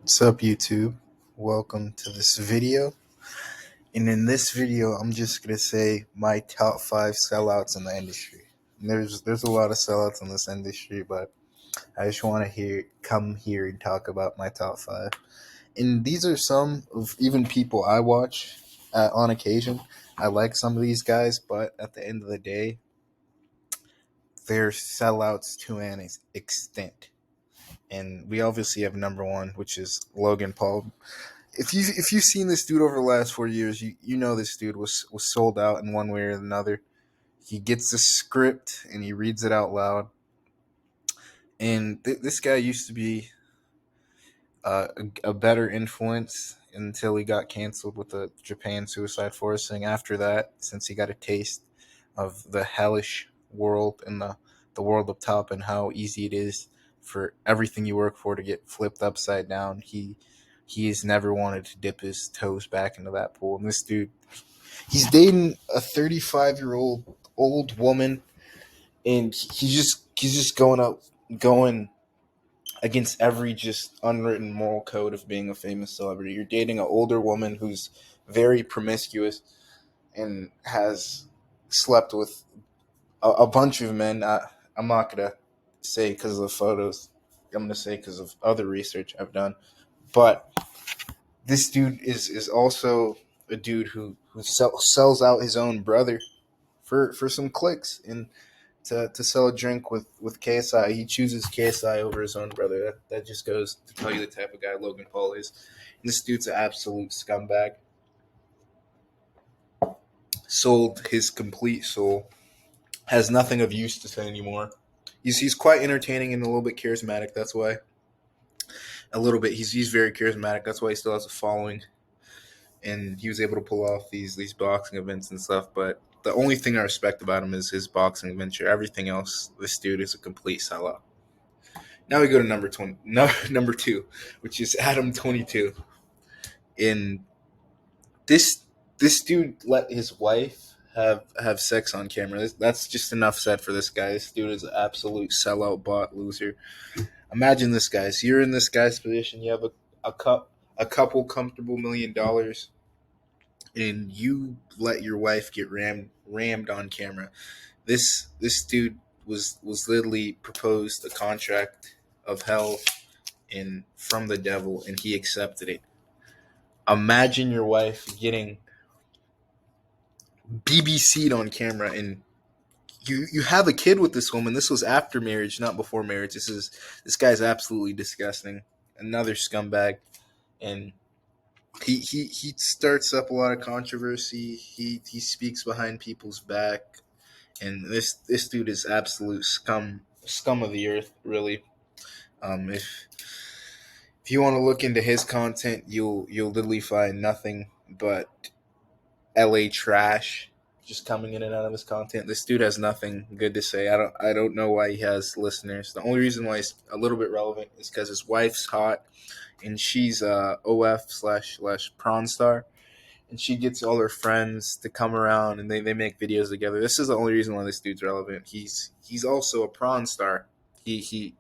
What's up, YouTube? Welcome to this video. And in this video, I'm just gonna say my top five sellouts in the industry. And there's a lot of sellouts in this industry, but I just want to come here and talk about my top five. And these are some of even people I watch on occasion. I like some of these guys, but at the end of the day, they're sellouts to an extent. And we obviously have number one, which is Logan Paul. If you've seen this dude over the last 4 years, you know this dude was sold out in one way or another. He gets the script and he reads it out loud. And this guy used to be a better influence until he got canceled with the Japan suicide forcing. After that, since he got a taste of the hellish world and the world up top and how easy it is for everything you work for to get flipped upside down, he has never wanted to dip his toes back into that pool. And this dude, he's dating a 35-year-old woman, and he's just going against every just unwritten moral code of being a famous celebrity. You're dating an older woman who's very promiscuous and has slept with a bunch of men. I'm not gonna say because of the photos. I'm gonna say because of other research I've done. But this dude is also a dude who sells out his own brother for some clicks and to sell a drink with KSI. He chooses KSI over his own brother. That just goes to tell you the type of guy Logan Paul is. And this dude's an absolute scumbag. Sold his complete soul. Has nothing of use to say anymore. He's quite entertaining and a little bit charismatic. That's why a little bit he's very charismatic. That's why he still has a following, and he was able to pull off these boxing events and stuff. But the only thing I respect about him is his boxing venture. Everything else, this dude is a complete sellout. Now we go to number 20, no, number two, which is Adam 22. And this this dude let his wife have sex on camera. That's just enough said for this guy. This dude is an absolute sellout bot loser. Imagine this, guys. You're in this guy's position. You have a couple comfortable $1 million, and you let your wife get rammed on camera. This dude was literally proposed a contract of hell and from the devil, and he accepted it. Imagine your wife getting BBC'd on camera, and you have a kid with this woman. This was after marriage, not before marriage. This guy's absolutely disgusting. Another scumbag, and he starts up a lot of controversy. He speaks behind people's back, and this dude is absolute scum of the earth. Really, if you want to look into his content, you'll literally find nothing but LA trash just coming in and out of his content. This dude has nothing good to say. I don't know why he has listeners. The only reason why he's a little bit relevant is because his wife's hot and she's OF slash prawn star, and she gets all her friends to come around and they make videos together. This is the only reason why this dude's relevant. He's also a prawn star. He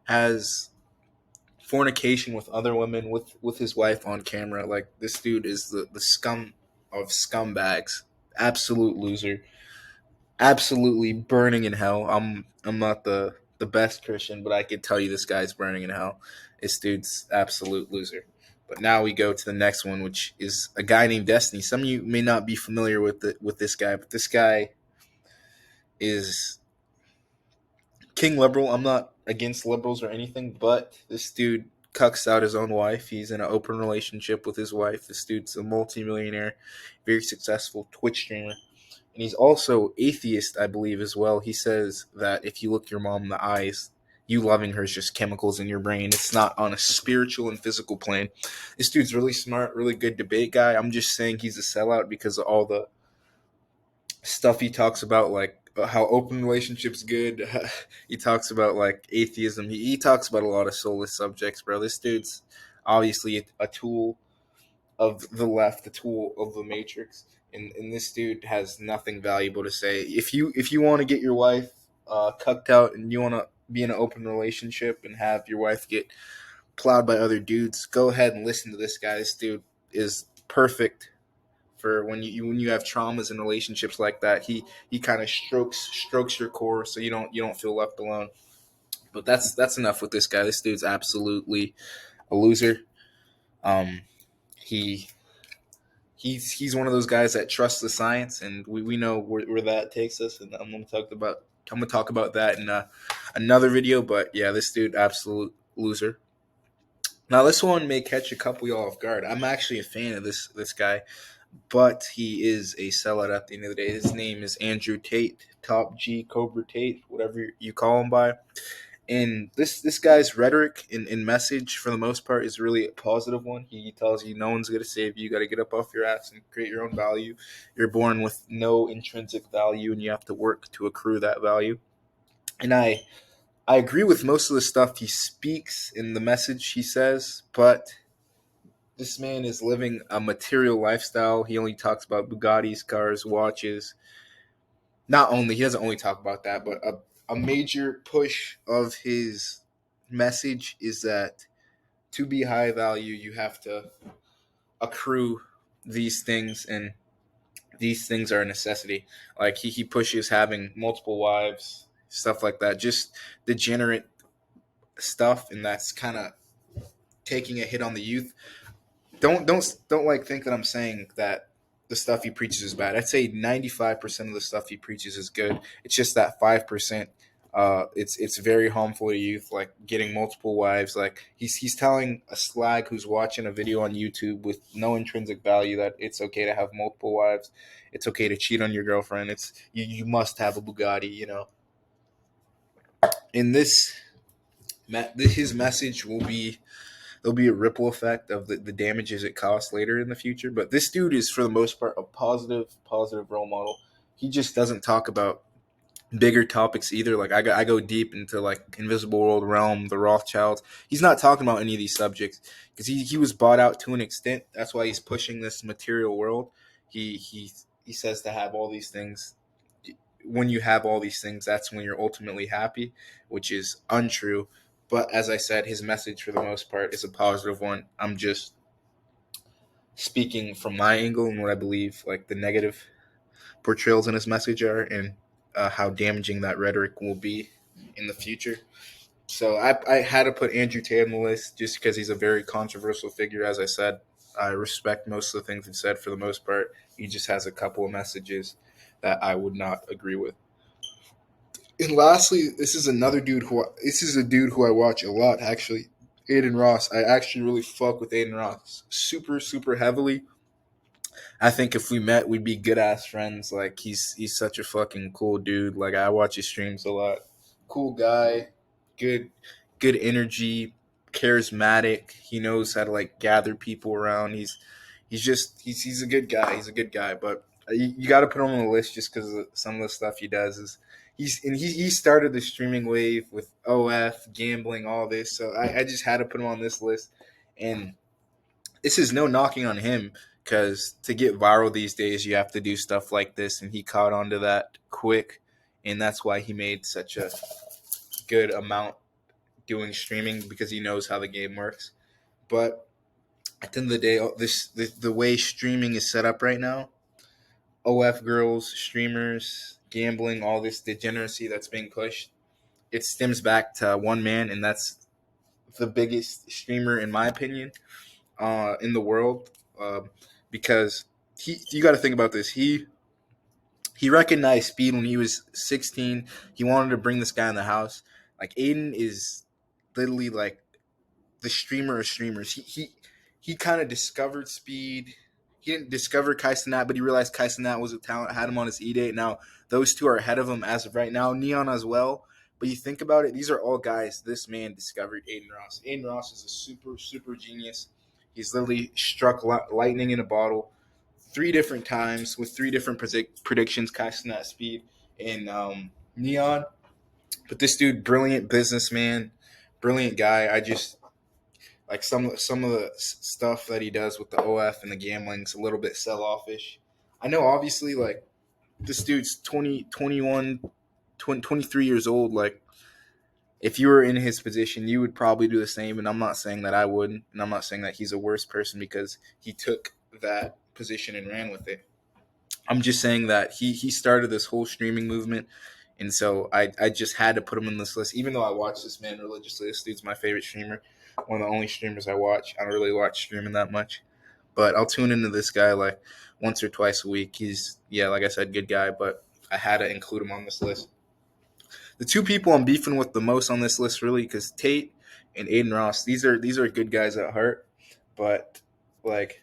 has fornication with other women with his wife on camera. Like, this dude is the scum of scumbags. Absolute loser. Absolutely burning in hell. I'm not the best Christian, but I could tell you this guy's burning in hell. This dude's absolute loser. But now we go to the next one, which is a guy named Destiny. Some of you may not be familiar with this guy, but this guy is king liberal. I'm not against liberals or anything, but this dude cucks out his own wife. He's in an open relationship with his wife. This dude's a multimillionaire, very successful Twitch streamer. And he's also atheist, I believe, as well. He says that if you look your mom in the eyes, you loving her is just chemicals in your brain. It's not on a spiritual and physical plane. This dude's really smart, really good debate guy. I'm just saying he's a sellout because of all the stuff he talks about, like how open relationships good. He talks about like atheism. He talks about a lot of soulless subjects, bro. This dude's obviously a tool of the left, a tool of the matrix, and this dude has nothing valuable to say. If you want to get your wife cucked out and you want to be in an open relationship and have your wife get plowed by other dudes, go ahead and listen to this guy. This dude is perfect for when you have traumas in relationships like that. He kind of strokes your core so you don't feel left alone. But that's enough with this guy. This dude's absolutely a loser. Um, he he's one of those guys that trusts the science, and we know where that takes us. And I'm gonna talk about that in another video. But yeah, this dude absolute loser. Now this one may catch a couple y'all off guard. I'm actually a fan of this guy, but he is a sellout at the end of the day. His name is Andrew Tate, Top G Cobra Tate, whatever you call him by. And this guy's rhetoric and message for the most part is really a positive one. He tells you no one's gonna save you. You got to get up off your ass and create your own value. You're born with no intrinsic value, and you have to work to accrue that value. And I agree with most of the stuff he speaks in the message he says, but this man is living a material lifestyle. He only talks about Bugattis, cars, watches. Not only he doesn't only talk about that, but a major push of his message is that to be high value, you have to accrue these things, and these things are a necessity. Like he pushes having multiple wives, stuff like that, just degenerate stuff, and that's kind of taking a hit on the youth. Don't like think that I'm saying that the stuff he preaches is bad. I'd say 95% of the stuff he preaches is good. It's just that 5%. It's very harmful to youth, like getting multiple wives. Like he's telling a slag who's watching a video on YouTube with no intrinsic value that it's okay to have multiple wives. It's okay to cheat on your girlfriend. It's you must have a Bugatti. In this, his message will be there'll be a ripple effect of the damages it costs later in the future. But this dude is, for the most part, a positive role model. He just doesn't talk about bigger topics either. Like I go deep into like Invisible World Realm, the Rothschilds. He's not talking about any of these subjects because he was bought out to an extent. That's why he's pushing this material world. He says to have all these things. When you have all these things, that's when you're ultimately happy, which is untrue. But as I said, his message for the most part is a positive one. I'm just speaking from my angle and what I believe, like the negative portrayals in his message are, and how damaging that rhetoric will be in the future. So I had to put Andrew Tate on the list just because he's a very controversial figure. As I said, I respect most of the things he said for the most part. He just has a couple of messages that I would not agree with. And lastly, this is a dude who I watch a lot actually. Aiden Ross. I actually really fuck with Aiden Ross super heavily. I think if we met, we'd be good ass friends. Like he's such a fucking cool dude. Like I watch his streams a lot. Cool guy, good good energy, charismatic. He knows how to like gather people around. He's a good guy. He's a good guy. But you got to put him on the list just because some of the stuff he does is he started the streaming wave with OF gambling all this. So I just had to put him on this list, and this is no knocking on him because to get viral these days, you have to do stuff like this, and he caught on to that quick, and that's why he made such a good amount doing streaming because he knows how the game works. But at the end of the day, the way streaming is set up right now, OF girls, streamers, gambling, all this degeneracy that's being pushed, it stems back to one man, and that's the biggest streamer in my opinion in the world, because you got to think about this. He recognized speed when he was 16. He wanted to bring this guy in the house. Like Aiden is literally like the streamer of streamers. He kind of discovered speed. He didn't discover Kai Cenat, but he realized Kai Cenat was a talent, had him on his E-Date. Now, those two are ahead of him as of right now. Neon as well. But you think about it, these are all guys this man discovered Aiden Ross. Aiden Ross is a super genius. He's literally struck lightning in a bottle 3 different times with 3 different predictions, Kai Cenat speed, and Neon. But this dude, brilliant businessman, brilliant guy. I just like some of the stuff that he does with the OF and the gambling's a little bit sell offish. I know obviously like this dude's 20, 21, 20, 23 years old. Like if you were in his position, you would probably do the same. And I'm not saying that I wouldn't, and I'm not saying that he's a worse person because he took that position and ran with it. I'm just saying that he started this whole streaming movement, and so I just had to put him in this list, even though I watch this man religiously. This dude's my favorite streamer, one of the only streamers I watch. I don't really watch streaming that much, but I'll tune into this guy like once or twice a week. He's, yeah, like I said, good guy, but I had to include him on this list. The two people I'm beefing with the most on this list, really, because Tate and Aiden Ross, these are good guys at heart, but like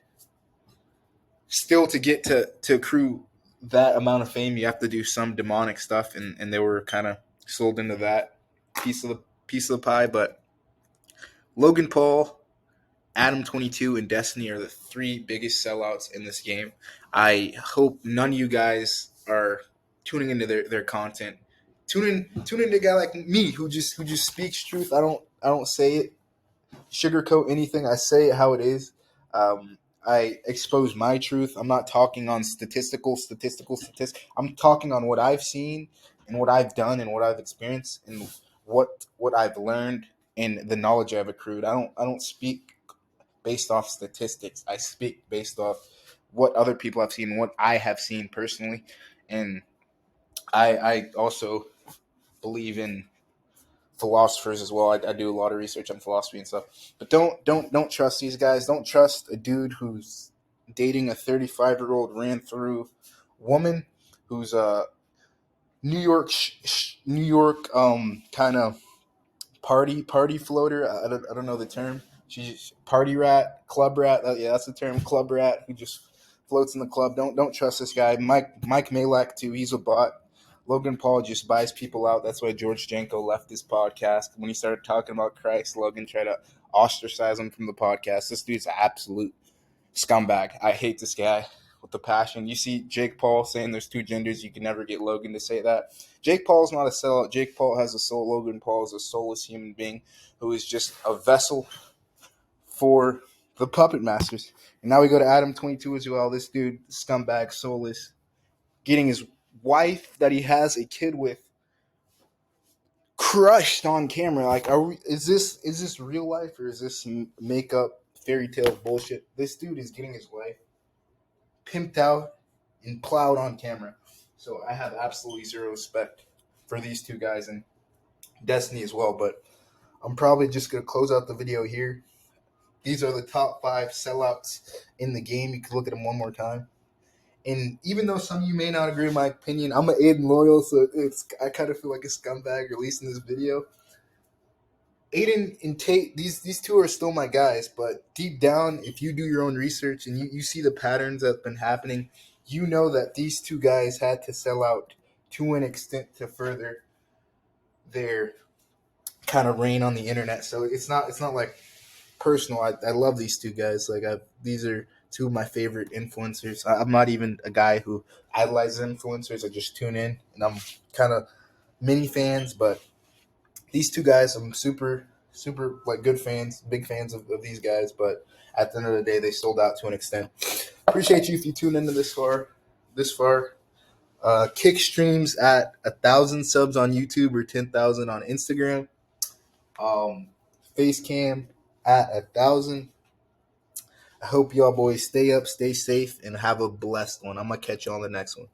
still to get to accrue that amount of fame, you have to do some demonic stuff, and they were kind of sold into that piece of the pie. But Logan Paul, Adam 22, and Destiny are the three biggest sellouts in this game. I hope none of you guys are tuning into their content. Tune into a guy like me who just speaks truth. I don't say it sugarcoat anything. I say it how it is. I expose my truth. I'm not talking on statistics. I'm talking on what I've seen and what I've done and what I've experienced and what I've learned and the knowledge I've accrued. I don't speak based off statistics. I speak based off what other people have seen, what I have seen personally, and I also believe in philosophers as well. I do a lot of research on philosophy and stuff. But don't trust these guys. Don't trust a dude who's dating a 35-year-old ran through woman who's a New York kind of party floater. I don't know the term. She's party rat, club rat. Yeah, that's the term, club rat, who just floats in the club. Don't trust this guy. Mike Malak too. He's a bot. Logan Paul just buys people out. That's why George Janko left his podcast. When he started talking about Christ, Logan tried to ostracize him from the podcast. This dude's an absolute scumbag. I hate this guy with the passion. You see Jake Paul saying there's two genders. You can never get Logan to say that. Jake Paul's not a sellout. Jake Paul has a soul. Logan Paul is a soulless human being who is just a vessel for the puppet masters. And now we go to Adam 22 as well. This dude, scumbag, soulless, getting his wife that he has a kid with crushed on camera. Like, is this real life or is this makeup fairy tale bullshit? This dude is getting his wife pimped out and plowed on camera. So I have absolutely zero respect for these two guys and Destiny as well. But I'm probably just gonna close out the video here. These are the top 5 sellouts in the game. You can look at them one more time. And even though some of you may not agree with my opinion, I'm an Aiden loyal, so I kind of feel like a scumbag releasing this video. Aiden and Tate, these two are still my guys, but deep down, if you do your own research and you see the patterns that have been happening, you know that these two guys had to sell out to an extent to further their kind of reign on the internet. So it's not like personal. I love these two guys. Like these are two of my favorite influencers. I'm not even a guy who idolizes influencers. I just tune in and I'm kind of mini fans, but these two guys, I'm super like good fans, big fans of these guys. But at the end of the day, they sold out to an extent. Appreciate you if you tune into this far. Kick streams at 1,000 subs on YouTube or 10,000 on Instagram. Face cam at 1,000. I hope y'all boys stay up, stay safe, and have a blessed one. I'm gonna catch you on the next one.